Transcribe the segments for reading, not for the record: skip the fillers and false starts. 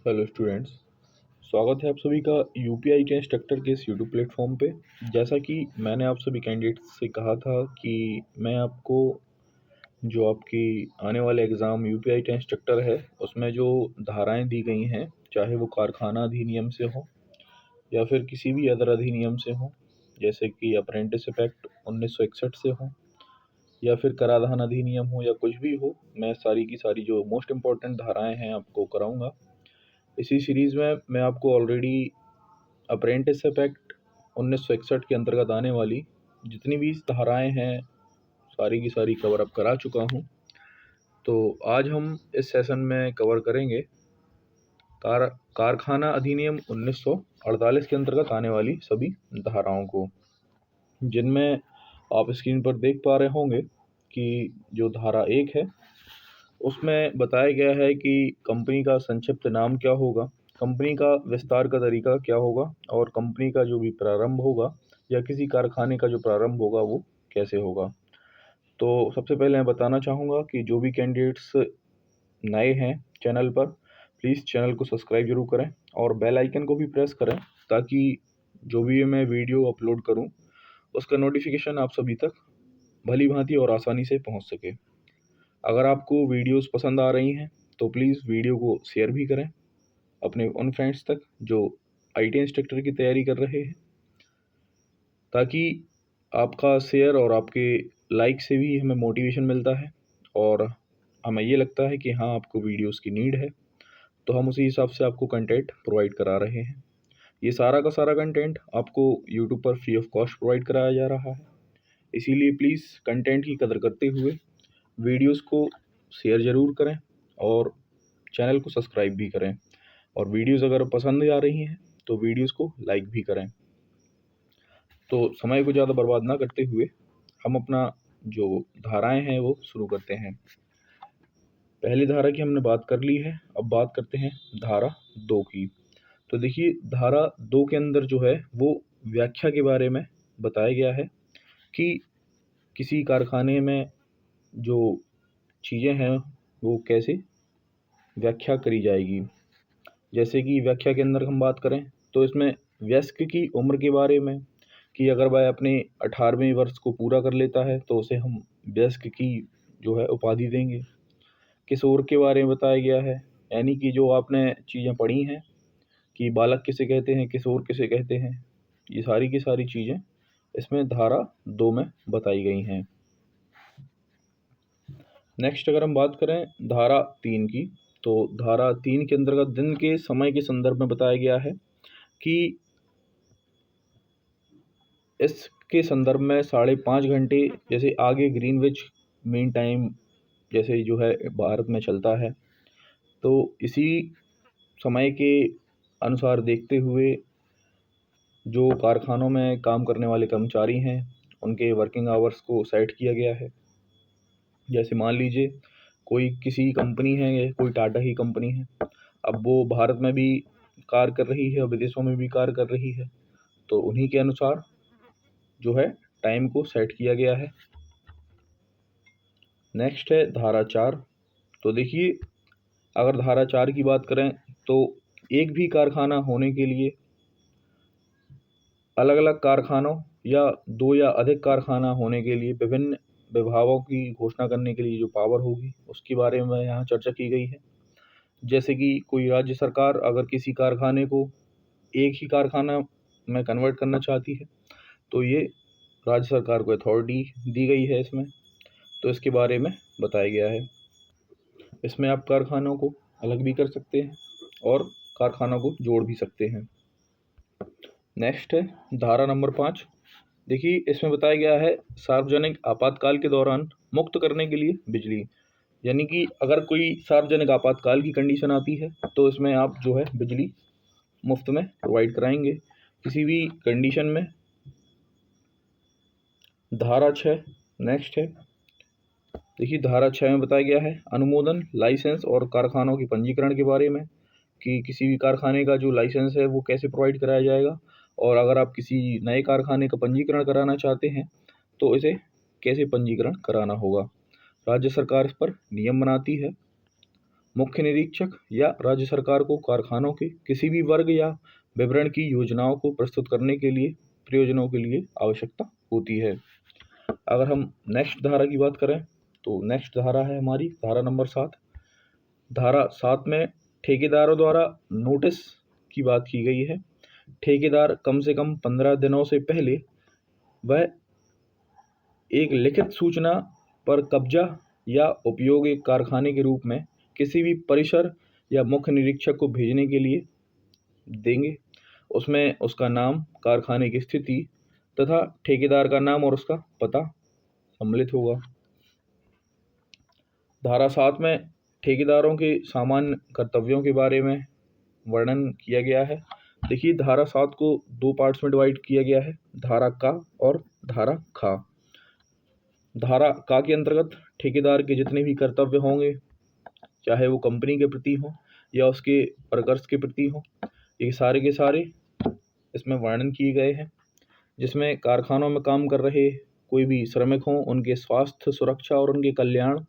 Hello students, स्वागत है आप सभी का यूपीआई के इंस्ट्रक्टर के इस यूट्यूब प्लेटफॉर्म पे। जैसा कि मैंने आप सभी कैंडिडेट्स से कहा था कि मैं आपको जो आपकी आने वाले एग्ज़ाम यूपीआई के इंस्ट्रक्टर है उसमें जो धाराएं दी गई हैं, चाहे वो कारखाना अधिनियम से हो या फिर किसी भी अदर अधिनियम से हो, जैसे कि अप्रेंटिसशिप एक्ट 1961 से हो या फिर कराधान अधिनियम हो या कुछ भी हो, मैं सारी की सारी जो मोस्ट इम्पॉर्टेंट धाराएं हैं आपको कराऊंगा। इसी सीरीज़ में मैं आपको ऑलरेडी अप्रेंटिसशिप एक्ट 1961 के अंतर्गत आने वाली जितनी भी धाराएं हैं सारी की सारी कवर अप करा चुका हूं। तो आज हम इस सेशन में कवर करेंगे कारखाना अधिनियम 1948 के अंतर्गत आने वाली सभी धाराओं को, जिनमें आप स्क्रीन पर देख पा रहे होंगे कि जो धारा 1 है उसमें बताया गया है कि कंपनी का संक्षिप्त नाम क्या होगा, कंपनी का विस्तार का तरीका क्या होगा और कंपनी का जो भी प्रारंभ होगा या किसी कारखाने का जो प्रारंभ होगा वो कैसे होगा। तो सबसे पहले मैं बताना चाहूँगा कि जो भी कैंडिडेट्स नए हैं चैनल पर, प्लीज़ चैनल को सब्सक्राइब जरूर करें और बेल आइकन को भी प्रेस करें ताकि जो भी मैं वीडियो अपलोड करूं उसका नोटिफिकेशन आप सभी तक भली भांति और आसानी से पहुंच सके। अगर आपको वीडियोस पसंद आ रही हैं तो प्लीज़ वीडियो को शेयर भी करें अपने उन फ्रेंड्स तक जो आईटी इंस्ट्रक्टर की तैयारी कर रहे हैं, ताकि आपका शेयर और आपके लाइक से भी हमें मोटिवेशन मिलता है और हमें ये लगता है कि हाँ आपको वीडियोस की नीड है, तो हम उसी हिसाब से आपको कंटेंट प्रोवाइड करा रहे हैं। ये सारा का सारा कंटेंट आपको यूट्यूब पर फ्री ऑफ कॉस्ट प्रोवाइड कराया जा रहा है, इसीलिए प्लीज़ कंटेंट की कदर करते हुए वीडियोस को शेयर ज़रूर करें और चैनल को सब्सक्राइब भी करें और वीडियोस अगर पसंद आ रही हैं तो वीडियोस को लाइक भी करें। तो समय को ज़्यादा बर्बाद ना करते हुए हम अपना जो धाराएं हैं वो शुरू करते हैं। पहली धारा की हमने बात कर ली है, अब बात करते हैं धारा 2 की। तो देखिए धारा 2 के अंदर जो है वो व्याख्या के बारे में बताया गया है कि किसी कारखाने में जो चीज़ें हैं वो कैसे व्याख्या करी जाएगी। जैसे कि व्याख्या के अंदर हम बात करें तो इसमें वयस्क की उम्र के बारे में कि अगर वह अपने 18वें वर्ष को पूरा कर लेता है तो उसे हम वयस्क की जो है उपाधि देंगे। किशोर के बारे में बताया गया है, यानी कि जो आपने चीज़ें पढ़ी हैं कि बालक किसे कहते हैं, किशोर किसे कहते हैं, ये सारी की सारी चीज़ें इसमें धारा 2 में बताई गई हैं। नेक्स्ट अगर हम बात करें धारा 3 की, तो धारा 3 के अंतर्गत दिन के समय के संदर्भ में बताया गया है कि इसके संदर्भ में 5.5 घंटे, जैसे आगे ग्रीनविच मीन टाइम जैसे जो है भारत में चलता है, तो इसी समय के अनुसार देखते हुए जो कारखानों में काम करने वाले कर्मचारी हैं उनके वर्किंग आवर्स को सेट किया गया है। जैसे मान लीजिए कोई किसी कंपनी है, कोई टाटा ही कंपनी है, अब वो भारत में भी कार्य कर रही है और विदेशों में भी कार्य कर रही है, तो उन्हीं के अनुसार जो है टाइम को सेट किया गया है। नेक्स्ट है धारा 4। तो देखिए अगर धारा 4 की बात करें तो एक भी कारखाना होने के लिए अलग अलग कारखानों या 2 या अधिक कारखाना होने के लिए विभिन्न विभागों की घोषणा करने के लिए जो पावर होगी उसके बारे में यहाँ चर्चा की गई है। जैसे कि कोई राज्य सरकार अगर किसी कारखाने को एक ही कारखाना में कन्वर्ट करना चाहती है तो ये राज्य सरकार को अथॉरिटी दी गई है इसमें, तो इसके बारे में बताया गया है। इसमें आप कारखानों को अलग भी कर सकते हैं और कारखानों को जोड़ भी सकते हैं। नेक्स्ट है धारा नंबर 5। देखिए इसमें बताया गया है सार्वजनिक आपातकाल के दौरान मुक्त करने के लिए बिजली, यानी कि अगर कोई सार्वजनिक आपातकाल की कंडीशन आती है तो इसमें आप जो है बिजली मुफ्त में प्रोवाइड कराएंगे किसी भी कंडीशन में। धारा 6 नेक्स्ट है। देखिए धारा 6 में बताया गया है अनुमोदन, लाइसेंस और कारखानों के पंजीकरण के बारे में कि किसी भी कारखाने का जो लाइसेंस है वो कैसे प्रोवाइड कराया जाएगा, और अगर आप किसी नए कारखाने का पंजीकरण कराना चाहते हैं तो इसे कैसे पंजीकरण कराना होगा। राज्य सरकार इस पर नियम बनाती है। मुख्य निरीक्षक या राज्य सरकार को कारखानों के किसी भी वर्ग या विवरण की योजनाओं को प्रस्तुत करने के लिए प्रयोजनों के लिए आवश्यकता होती है। अगर हम नेक्स्ट धारा की बात करें तो नेक्स्ट धारा है हमारी धारा नंबर 7। धारा 7 में ठेकेदारों द्वारा नोटिस की बात की गई है। ठेकेदार कम से कम 15 दिनों से पहले वह एक लिखित सूचना पर कब्जा या उपयोग एक कारखाने के रूप में किसी भी परिसर या मुख्य निरीक्षक को भेजने के लिए देंगे। उसमें उसका नाम, कारखाने की स्थिति तथा ठेकेदार का नाम और उसका पता सम्मिलित होगा। धारा 7 में ठेकेदारों के सामान्य कर्तव्यों के बारे में वर्णन किया गया है। देखिए, धारा 7 को 2 पार्ट्स में डिवाइड किया गया है, धारा का और धारा खा। धारा का के अंतर्गत ठेकेदार के जितने भी कर्तव्य होंगे, चाहे वो कंपनी के प्रति हो या उसके वर्कर्स के प्रति हो, ये सारे के सारे इसमें वर्णन किए गए हैं। जिसमें कारखानों में काम कर रहे कोई भी श्रमिक हों, उनके स्वास्थ्य, सुरक्षा और उनके कल्याण,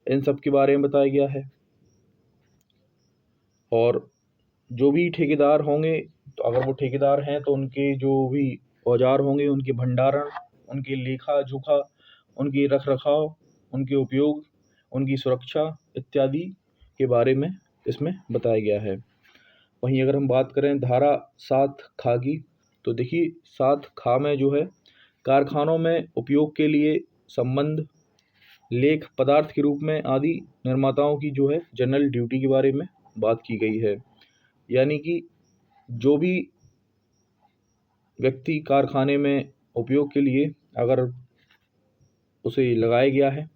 इन सब के बारे में बताया गया है। और जो भी ठेकेदार होंगे, तो अगर वो ठेकेदार हैं तो उनके जो भी औजार होंगे, उनके भंडारण, उनकी लेखा जोखा, उनकी रख रखाव, उनके उपयोग, उनकी सुरक्षा इत्यादि के बारे में इसमें बताया गया है। वहीं अगर हम बात करें धारा 7 खा की, तो देखिए 7 खा में जो है कारखानों में उपयोग के लिए संबंध, लेख, पदार्थ के रूप में आदि निर्माताओं की जो है जनरल ड्यूटी के बारे में बात की गई है। यानी कि जो भी व्यक्ति कारखाने में उपयोग के लिए अगर उसे लगाया गया है,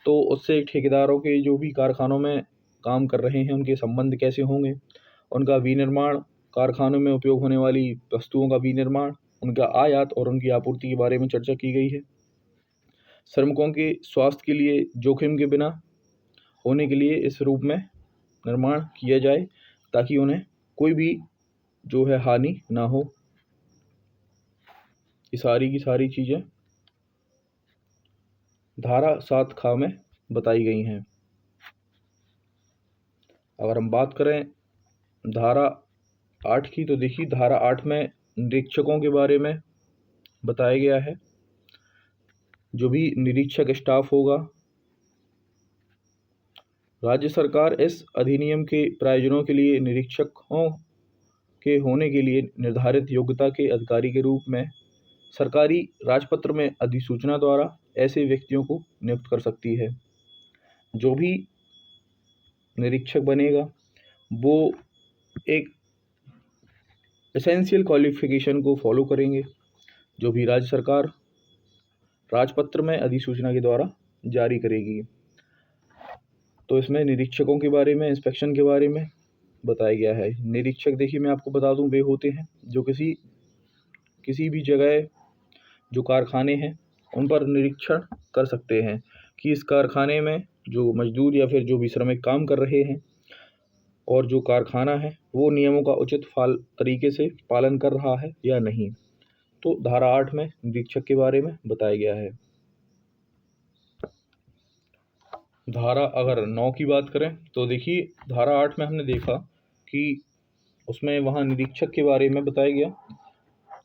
तो उससे ठेकेदारों के जो भी कारखानों में काम कर रहे हैं उनके संबंध कैसे होंगे, उनका विनिर्माण, कारखानों में उपयोग होने वाली वस्तुओं का विनिर्माण, उनका आयात और उनकी आपूर्ति के बारे में चर्चा की गई है। श्रमिकों के स्वास्थ्य के लिए जोखिम के बिना होने के लिए इस रूप में निर्माण किया जाए ताकि उन्हें कोई भी जो है हानि ना हो। ये सारी की सारी चीज़ें धारा 7 खा में बताई गई हैं। अगर हम बात करें धारा 8 की, तो देखिए धारा 8 में निरीक्षकों के बारे में बताया गया है। जो भी निरीक्षक स्टाफ होगा, राज्य सरकार इस अधिनियम के प्रयोजनों के लिए निरीक्षकों के होने के लिए निर्धारित योग्यता के अधिकारी के रूप में सरकारी राजपत्र में अधिसूचना द्वारा ऐसे व्यक्तियों को नियुक्त कर सकती है। जो भी निरीक्षक बनेगा वो एक एसेंशियल क्वालिफिकेशन को फॉलो करेंगे, जो भी राज्य सरकार राजपत्र में अधिसूचना के द्वारा जारी करेगी। तो इसमें निरीक्षकों के बारे में, इंस्पेक्शन के बारे में बताया गया है। निरीक्षक देखिए मैं आपको बता दूं, वे होते हैं जो किसी भी जगह जो कारखाने हैं उन पर निरीक्षण कर सकते हैं कि इस कारखाने में जो मजदूर या फिर जो भी श्रमिक काम कर रहे हैं और जो कारखाना है वो नियमों का उचित तरीके से पालन कर रहा है या नहीं। तो धारा 8 में निरीक्षक के बारे में बताया गया है। धारा अगर 9 की बात करें तो देखिए धारा 8 में हमने देखा कि उसमें वहाँ निरीक्षक के बारे में बताया गया।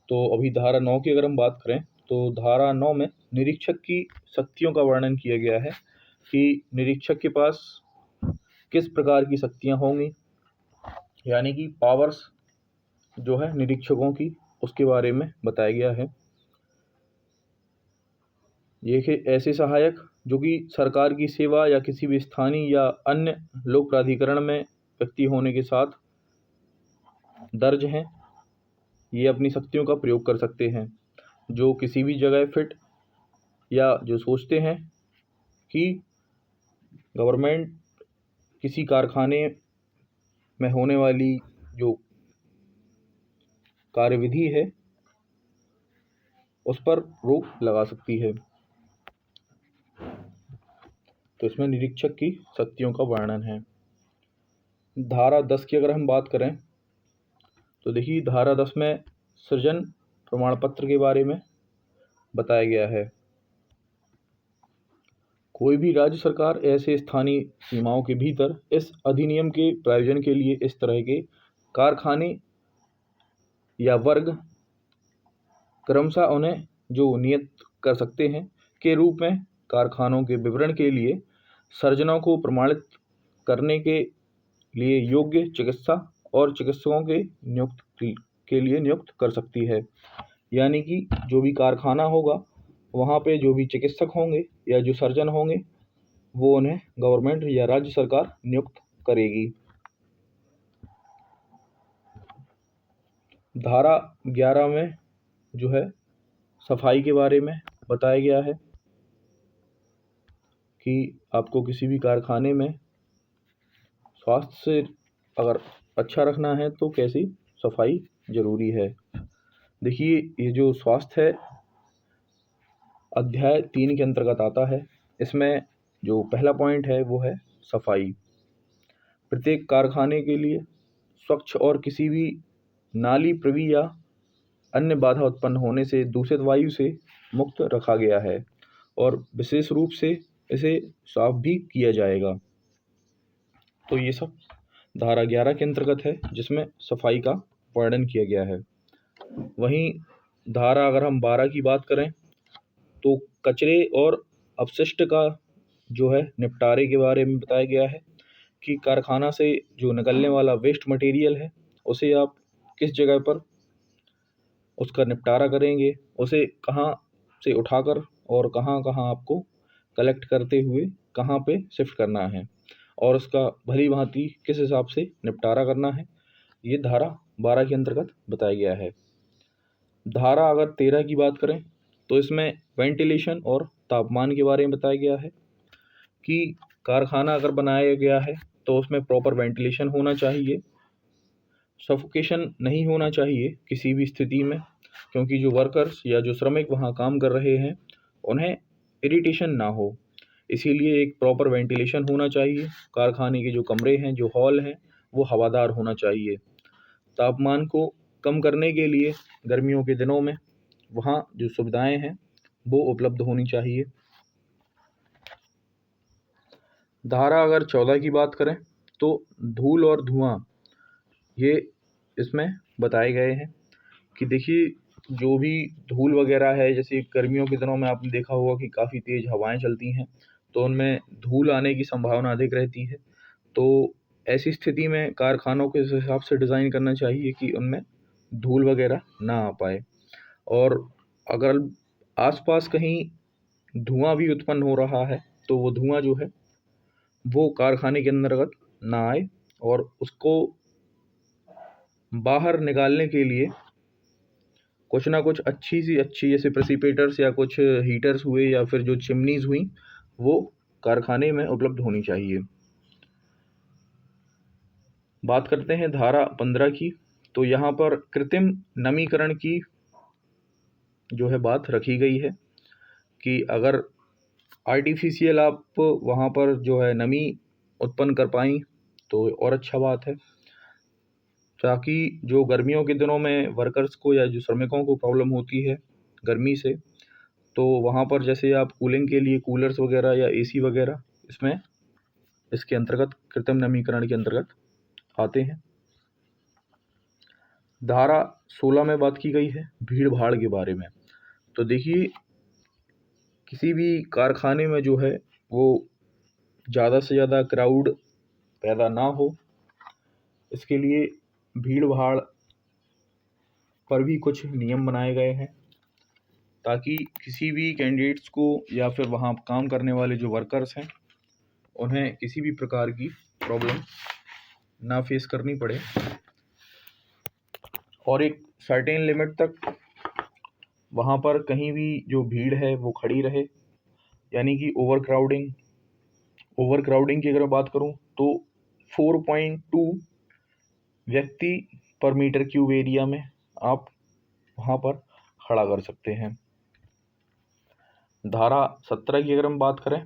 तो अभी धारा 9 की अगर हम बात करें तो धारा 9 में निरीक्षक की शक्तियों का वर्णन किया गया है कि निरीक्षक के पास किस प्रकार की शक्तियाँ होंगी, यानी कि पावर्स जो है निरीक्षकों की, उसके बारे में बताया गया है। ये ऐसे सहायक जो कि सरकार की सेवा या किसी भी स्थानीय या अन्य लोक प्राधिकरण में व्यक्ति होने के साथ दर्ज हैं, ये अपनी शक्तियों का प्रयोग कर सकते हैं। जो किसी भी जगह फिट या जो सोचते हैं कि गवर्नमेंट किसी कारखाने में होने वाली जो कार्यविधि है उस पर रोक लगा सकती है। तो इसमें निरीक्षक की शक्तियों का वर्णन है। धारा 10 की अगर हम बात करें तो देखिए धारा 10 में सृजन प्रमाण पत्र के बारे में बताया गया है। कोई भी राज्य सरकार ऐसे स्थानीय सीमाओं के भीतर इस अधिनियम के प्रायोजन के लिए इस तरह के कारखाने या वर्ग क्रमशः उन्हें जो नियत कर सकते हैं के रूप में कारखानों के विवरण के लिए सर्जनों को प्रमाणित करने के लिए योग्य चिकित्सा और चिकित्सकों के लिए नियुक्त कर सकती है। यानी कि जो भी कारखाना होगा वहाँ पे जो भी चिकित्सक होंगे या जो सर्जन होंगे वो उन्हें गवर्नमेंट या राज्य सरकार नियुक्त करेगी। धारा 11 में जो है सफाई के बारे में बताया गया है कि आपको किसी भी कारखाने में स्वास्थ्य से अगर अच्छा रखना है तो कैसी सफाई ज़रूरी है। देखिए, ये जो स्वास्थ्य है अध्याय 3 के अंतर्गत आता है। इसमें जो पहला पॉइंट है वो है सफाई। प्रत्येक कारखाने के लिए स्वच्छ और किसी भी नाली प्रवी या अन्य बाधा उत्पन्न होने से दूषित वायु से मुक्त रखा गया है और विशेष रूप से इसे साफ भी किया जाएगा। तो ये सब धारा 11 के अंतर्गत है जिसमें सफाई का वर्णन किया गया है। वहीं धारा अगर हम 12 की बात करें तो कचरे और अपशिष्ट का जो है निपटारे के बारे में बताया गया है कि कारखाना से जो निकलने वाला वेस्ट मटेरियल है उसे आप किस जगह पर उसका निपटारा करेंगे, उसे कहाँ से उठाकर और कहाँ कहाँ आपको कलेक्ट करते हुए कहाँ पे शिफ्ट करना है और उसका भली भांति किस हिसाब से निपटारा करना है, ये धारा 12 के अंतर्गत बताया गया है। धारा अगर 13 की बात करें तो इसमें वेंटिलेशन और तापमान के बारे में बताया गया है कि कारखाना अगर बनाया गया है तो उसमें प्रॉपर वेंटिलेशन होना चाहिए, सफोकेशन नहीं होना चाहिए किसी भी स्थिति में, क्योंकि जो वर्कर्स या जो श्रमिक वहाँ काम कर रहे हैं उन्हें इरिटेशन ना हो, इसीलिए एक प्रॉपर वेंटिलेशन होना चाहिए। कारखाने के जो कमरे हैं, जो हॉल हैं, वो हवादार होना चाहिए। तापमान को कम करने के लिए गर्मियों के दिनों में वहाँ जो सुविधाएं हैं वो उपलब्ध होनी चाहिए। धारा अगर 14 की बात करें तो धूल और धुआं ये इसमें बताए गए हैं कि देखिए जो भी धूल वगैरह है, जैसे गर्मियों के दिनों में आपने देखा होगा कि काफ़ी तेज़ हवाएं चलती हैं तो उनमें धूल आने की संभावना अधिक रहती है। तो ऐसी स्थिति में कारखानों के इस हिसाब से डिज़ाइन करना चाहिए कि उनमें धूल वगैरह ना आ पाए, और अगर आसपास कहीं धुआं भी उत्पन्न हो रहा है तो वो धुआं जो है वो कारखाने के अंतर्गत ना आए और उसको बाहर निकालने के लिए कुछ ना कुछ अच्छी जैसे प्रेसिपिटेटर्स या कुछ हीटर्स हुए या फिर जो चिमनीज हुई वो कारखाने में उपलब्ध होनी चाहिए। बात करते हैं धारा 15 की, तो यहाँ पर कृत्रिम नमीकरण की जो है बात रखी गई है कि अगर आर्टिफिशियल आप वहाँ पर जो है नमी उत्पन्न कर पाई तो और अच्छा बात है, ताकि जो गर्मियों के दिनों में वर्कर्स को या जो श्रमिकों को प्रॉब्लम होती है गर्मी से, तो वहाँ पर जैसे आप कूलिंग के लिए कूलर्स वगैरह या एसी वगैरह इसमें इसके अंतर्गत कृत्रिम नमीकरण के अंतर्गत आते हैं। धारा 16 में बात की गई है भीड़ भाड़ के बारे में। तो देखिए किसी भी कारखाने में जो है वो ज़्यादा से ज़्यादा क्राउड पैदा ना हो, इसके लिए भीड़ भाड़ पर भी कुछ नियम बनाए गए हैं ताकि किसी भी कैंडिडेट्स को या फिर वहाँ काम करने वाले जो वर्कर्स हैं उन्हें किसी भी प्रकार की प्रॉब्लम ना फेस करनी पड़े और एक सर्टेन लिमिट तक वहाँ पर कहीं भी जो भीड़ है वो खड़ी रहे, यानी कि ओवर क्राउडिंग की अगर मैं बात करूँ तो 4.2 व्यक्ति पर मीटर क्यूब एरिया में आप वहाँ पर खड़ा कर सकते हैं। धारा 17 की अगर हम बात करें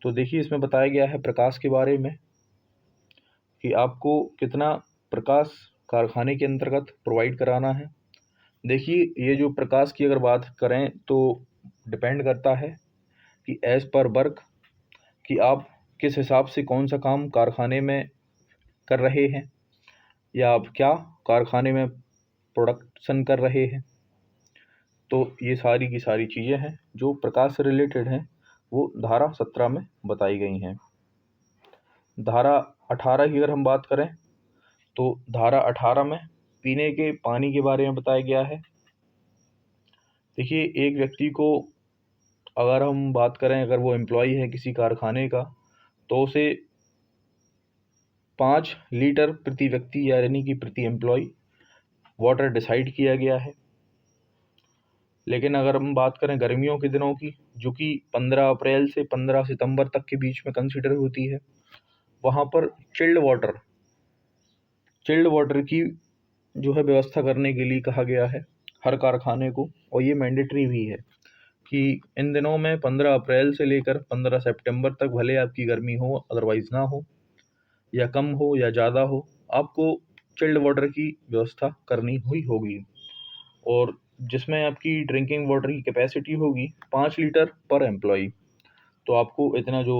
तो देखिए इसमें बताया गया है प्रकाश के बारे में कि आपको कितना प्रकाश कारखाने के अंतर्गत प्रोवाइड कराना है। देखिए ये जो प्रकाश की अगर बात करें तो डिपेंड करता है कि एज़ पर वर्क, कि आप किस हिसाब से कौन सा काम कारखाने में कर रहे हैं या आप क्या कारखाने में प्रोडक्शन कर रहे हैं। तो ये सारी की सारी चीज़ें हैं जो प्रकाश से रिलेटेड हैं, वो धारा 17 में बताई गई हैं। धारा 18 की अगर हम बात करें तो धारा 18 में पीने के पानी के बारे में बताया गया है। देखिए, एक व्यक्ति को अगर हम बात करें, अगर वो एम्प्लॉई है किसी कारखाने का, तो उसे 5 लीटर प्रति व्यक्ति यानी कि प्रति एम्प्लॉई वाटर डिसाइड किया गया है। लेकिन अगर हम बात करें गर्मियों के दिनों की, जो कि 15 अप्रैल से 15 सितंबर तक के बीच में कंसिडर होती है, वहाँ पर चिल्ड वाटर की जो है व्यवस्था करने के लिए कहा गया है हर कारखाने को, और ये मैंडेटरी भी है कि इन दिनों में 15 अप्रैल से लेकर 15 सितंबर तक भले आपकी गर्मी हो, अदरवाइज़ ना हो, या कम हो या ज़्यादा हो, आपको चिल्ड वाटर की व्यवस्था करनी हुई होगी, और जिसमें आपकी ड्रिंकिंग वाटर की कैपेसिटी होगी 5 लीटर पर एम्प्लॉई। तो आपको इतना जो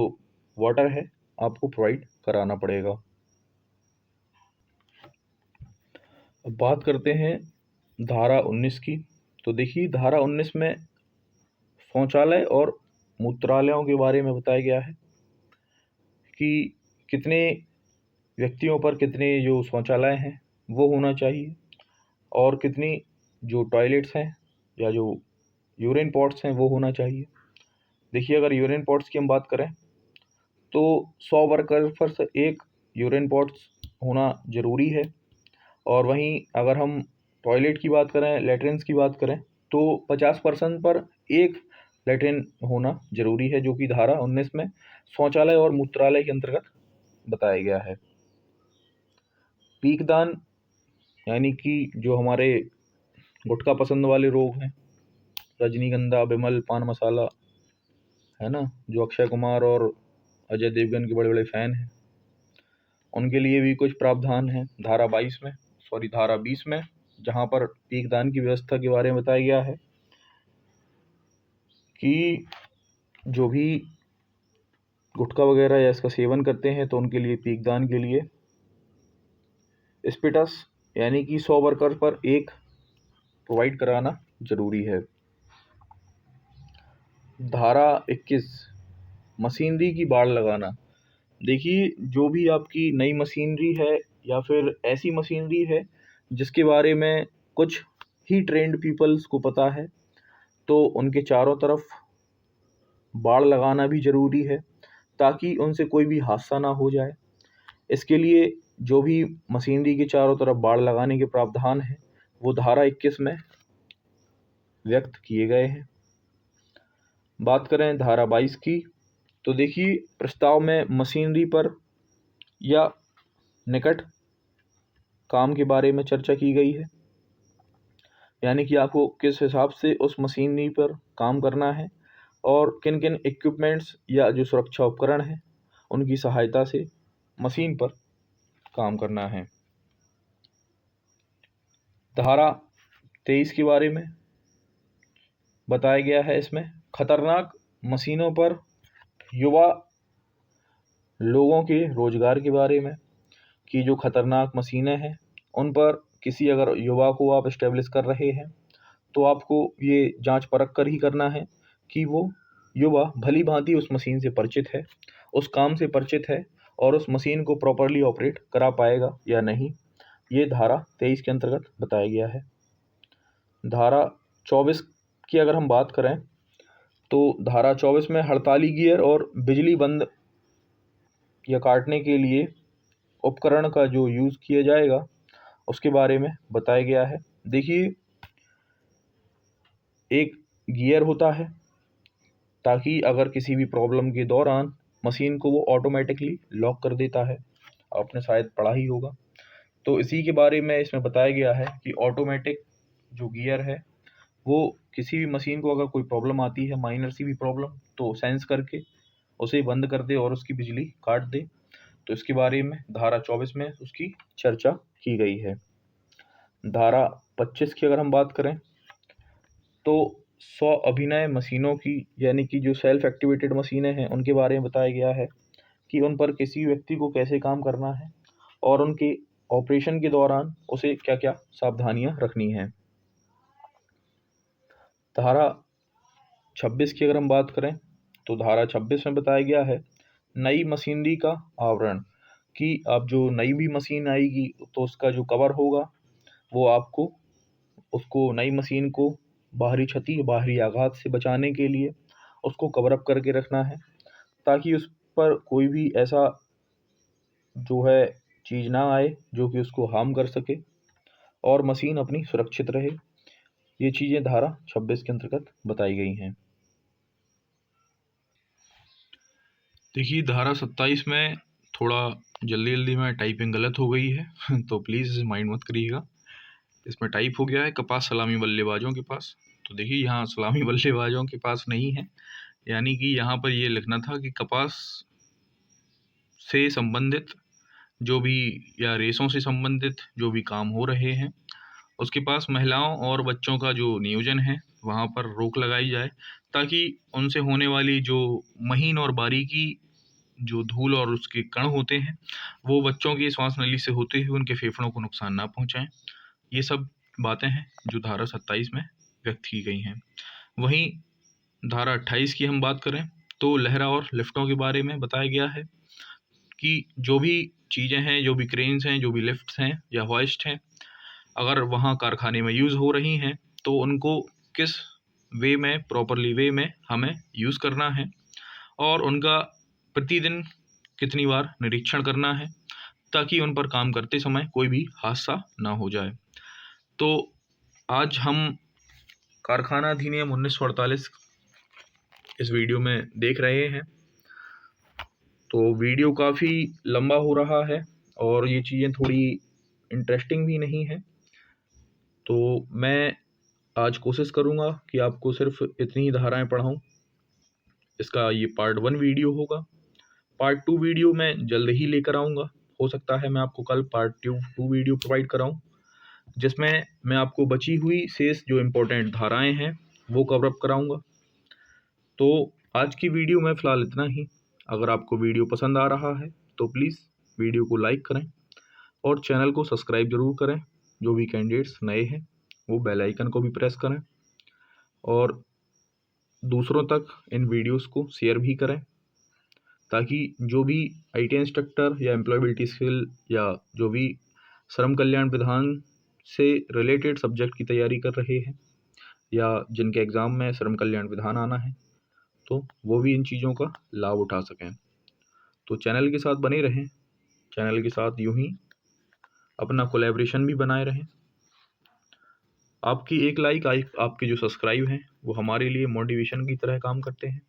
वाटर है आपको प्रोवाइड कराना पड़ेगा। अब बात करते हैं धारा 19 की। तो देखिए, धारा 19 में शौचालय और मूत्रालयों के बारे में बताया गया है कि कितने व्यक्तियों पर कितने जो शौचालय हैं वो होना चाहिए, और कितनी जो टॉयलेट्स हैं या जो यूरिन पॉट्स हैं वो होना चाहिए। देखिए, अगर यूरिन पॉट्स की हम बात करें तो 100 वर्कर पर एक यूरिन पॉट्स होना ज़रूरी है, और वहीं अगर हम टॉयलेट की बात करें, लैट्रिन्स की बात करें, तो 50% पर एक लैट्रिन होना ज़रूरी है, जो कि धारा 19 में शौचालय और मूत्रालय के अंतर्गत बताया गया है। पीकदान यानी कि जो हमारे गुटखा पसंद वाले लोग हैं, रजनीगंधा, विमल, पान मसाला, है ना, जो अक्षय कुमार और अजय देवगन के बड़े बड़े फ़ैन हैं, उनके लिए भी कुछ प्रावधान हैं धारा 20 में, जहाँ पर पीकदान की व्यवस्था के बारे में बताया गया है कि जो भी गुटखा वगैरह या इसका सेवन करते हैं तो उनके लिए पीकदान के लिए स्पिटस यानी कि 100 वर्कर पर एक प्रोवाइड कराना ज़रूरी है। धारा 21 मशीनरी की बाड़ लगाना। देखिए, जो भी आपकी नई मशीनरी है या फिर ऐसी मशीनरी है जिसके बारे में कुछ ही ट्रेंड पीपल्स को पता है, तो उनके चारों तरफ बाड़ लगाना भी ज़रूरी है ताकि उनसे कोई भी हादसा ना हो जाए। इसके लिए जो भी मशीनरी के चारों तरफ बाड़ लगाने के प्रावधान हैं वो धारा 21 में व्यक्त किए गए हैं। बात करें धारा 22 की, तो देखिए, प्रस्ताव में मशीनरी पर या निकट काम के बारे में चर्चा की गई है, यानी कि आपको किस हिसाब से उस मशीनरी पर काम करना है और किन किन इक्विपमेंट्स या जो सुरक्षा उपकरण हैं उनकी सहायता से मशीन पर काम करना है। धारा 23 के बारे में बताया गया है, इसमें खतरनाक मशीनों पर युवा लोगों के रोजगार के बारे में, कि जो खतरनाक मशीनें हैं उन पर किसी अगर युवा को आप इस्टेब्लिश कर रहे हैं तो आपको ये जांच परख कर ही करना है कि वो युवा भली भांति उस मशीन से परिचित है, उस काम से परिचित है और उस मशीन को प्रॉपरली ऑपरेट करा पाएगा या नहीं। ये धारा 23 के अंतर्गत बताया गया है। धारा 24 की अगर हम बात करें तो धारा 24 में हड़ताली गियर और बिजली बंद या काटने के लिए उपकरण का जो यूज़ किया जाएगा उसके बारे में बताया गया है। देखिए, एक गियर होता है ताकि अगर किसी भी प्रॉब्लम के दौरान मशीन को वो ऑटोमेटिकली लॉक कर देता है, आपने शायद पढ़ा ही होगा। तो इसी के बारे में इसमें बताया गया है कि ऑटोमेटिक जो गियर है वो किसी भी मशीन को अगर कोई प्रॉब्लम आती है, माइनर सी भी प्रॉब्लम, तो सेंस करके उसे बंद कर दे और उसकी बिजली काट दे। तो इसके बारे में धारा 24 में उसकी चर्चा की गई है। धारा 25 की अगर हम बात करें तो 100 अभिनय मशीनों की, यानी कि जो सेल्फ एक्टिवेटेड मशीनें हैं उनके बारे में बताया गया है कि उन पर किसी व्यक्ति को कैसे काम करना है और उनके ऑपरेशन के दौरान उसे क्या क्या सावधानियां रखनी हैं। धारा 26 की अगर हम बात करें तो धारा 26 में बताया गया है नई मशीनरी का आवरण, कि अब जो नई भी मशीन आएगी तो उसका जो कवर होगा वो आपको उसको नई मशीन को बाहरी क्षति, बाहरी आघात से बचाने के लिए उसको कवर अप करके रखना है, ताकि उस पर कोई भी ऐसा जो है चीज़ ना आए जो कि उसको हार्म कर सके और मशीन अपनी सुरक्षित रहे। ये चीज़ें धारा 26 के अंतर्गत बताई गई हैं। देखिए धारा 27 में थोड़ा जल्दी में टाइपिंग गलत हो गई है तो प्लीज़ माइंड मत करिएगा। इसमें टाइप हो गया है कपास सलामी बल्लेबाजों के पास। तो देखिए यहाँ सलामी बल्लेबाजों के पास नहीं है, यानी कि यहाँ पर ये लिखना था कि कपास से संबंधित जो भी या रेसों से संबंधित जो भी काम हो रहे हैं उसके पास महिलाओं और बच्चों का जो नियोजन है वहाँ पर रोक लगाई जाए, ताकि उनसे होने वाली जो महीन और बारीकी जो धूल और उसके कण होते हैं वो बच्चों की श्वास नली से होते हुए उनके फेफड़ों को नुकसान ना पहुँचाएं। ये सब बातें हैं जो धारा 27 में व्यक्त की गई हैं। वहीं धारा 28 की हम बात करें तो लहरा और लिफ्टों के बारे में बताया गया है कि जो भी चीज़ें हैं, जो भी क्रेन्स हैं, जो भी लिफ्ट्स हैं या होइस्ट हैं, अगर वहाँ कारखाने में यूज़ हो रही हैं तो उनको किस वे में, प्रॉपरली वे में हमें यूज़ करना है और उनका प्रतिदिन कितनी बार निरीक्षण करना है, ताकि उन पर काम करते समय कोई भी हादसा ना हो जाए। तो आज हम कारखाना अधिनियम 1948 इस वीडियो में देख रहे हैं। तो वीडियो काफ़ी लंबा हो रहा है और ये चीज़ें थोड़ी इंटरेस्टिंग भी नहीं है, तो मैं आज कोशिश करूँगा कि आपको सिर्फ इतनी ही धाराएं पढ़ाऊँ। इसका ये पार्ट 1 वीडियो होगा। पार्ट 2 वीडियो मैं जल्द ही लेकर आऊँगा। हो सकता है मैं आपको कल पार्ट 2 वीडियो प्रोवाइड कराऊँ, जिसमें मैं आपको बची हुई शेष जो इम्पोर्टेंट धाराएं हैं वो कवर अप कराऊँगा। तो आज की वीडियो में फ़िलहाल इतना ही। अगर आपको वीडियो पसंद आ रहा है तो प्लीज़ वीडियो को लाइक करें और चैनल को सब्सक्राइब ज़रूर करें। जो भी कैंडिडेट्स नए हैं वो बेल आइकन को भी प्रेस करें और दूसरों तक इन वीडियोस को शेयर भी करें, ताकि जो भी IT इंस्ट्रक्टर या एम्प्लॉयबिलिटी स्किल या जो भी श्रम कल्याण विधान से रिलेटेड सब्जेक्ट की तैयारी कर रहे हैं या जिनके एग्ज़ाम में श्रम कल्याण विधान आना है तो वो भी इन चीज़ों का लाभ उठा सकें। तो चैनल के साथ बने रहें, चैनल के साथ यूं ही अपना कोलैबोरेशन भी बनाए रहें। आपकी एक लाइक, आपके जो सब्सक्राइब हैं वो हमारे लिए मोटिवेशन की तरह काम करते हैं।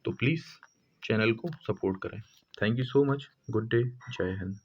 तो प्लीज़ चैनल को सपोर्ट करें। Thank you so much. Good day. जय हिंद।